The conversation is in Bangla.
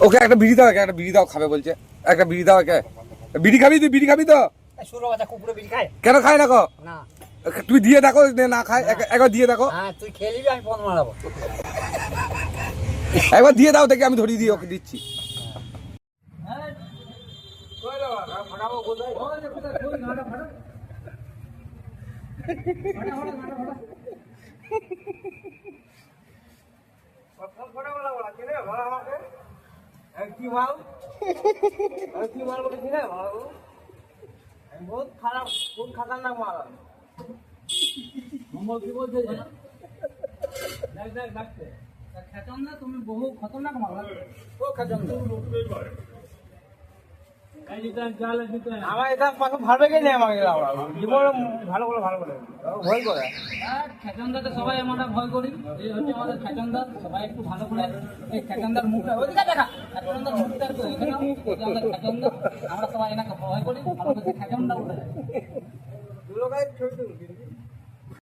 ওকে একটা বিড়ি দাও, একটা বিড়ি দাও, খাবে বলছে, একটা বিড়ি দাও। একে বিড়ি খাবি? তুই বিড়ি খাবি তো? কুকুরে বিড়ি খায় কেন খায় না গো? না তুই দিয়ে দেখো না খায়, একবার দিয়ে দেখো। হ্যাঁ তুই খেয়ে নিবি, আমি ফোন মারাবো। একবার দিয়ে দাও দেখি, আমি ধরিয়ে দিয়ে ওকে দিচ্ছি। বহুত খারাপ, কোন খাতারনাক মাল কি বলছে? তুমি বহু খতরনাক মাল। আমার এটা ভালো গেলে আমাকে জীবন ভালো করে ভয় করে। খেচনদা তো সবাই আমরা ভয় করি, এই হচ্ছে আমাদের খেচনদা। সবাই একটু ভালো করে এই খেচনদার মুখটা ওইদিকে দেখা, খেচনদার মুখটা একটু এখানে, আমরা সবাই এনাকে ভয় করি, ভালো করে খেচনদা উঠে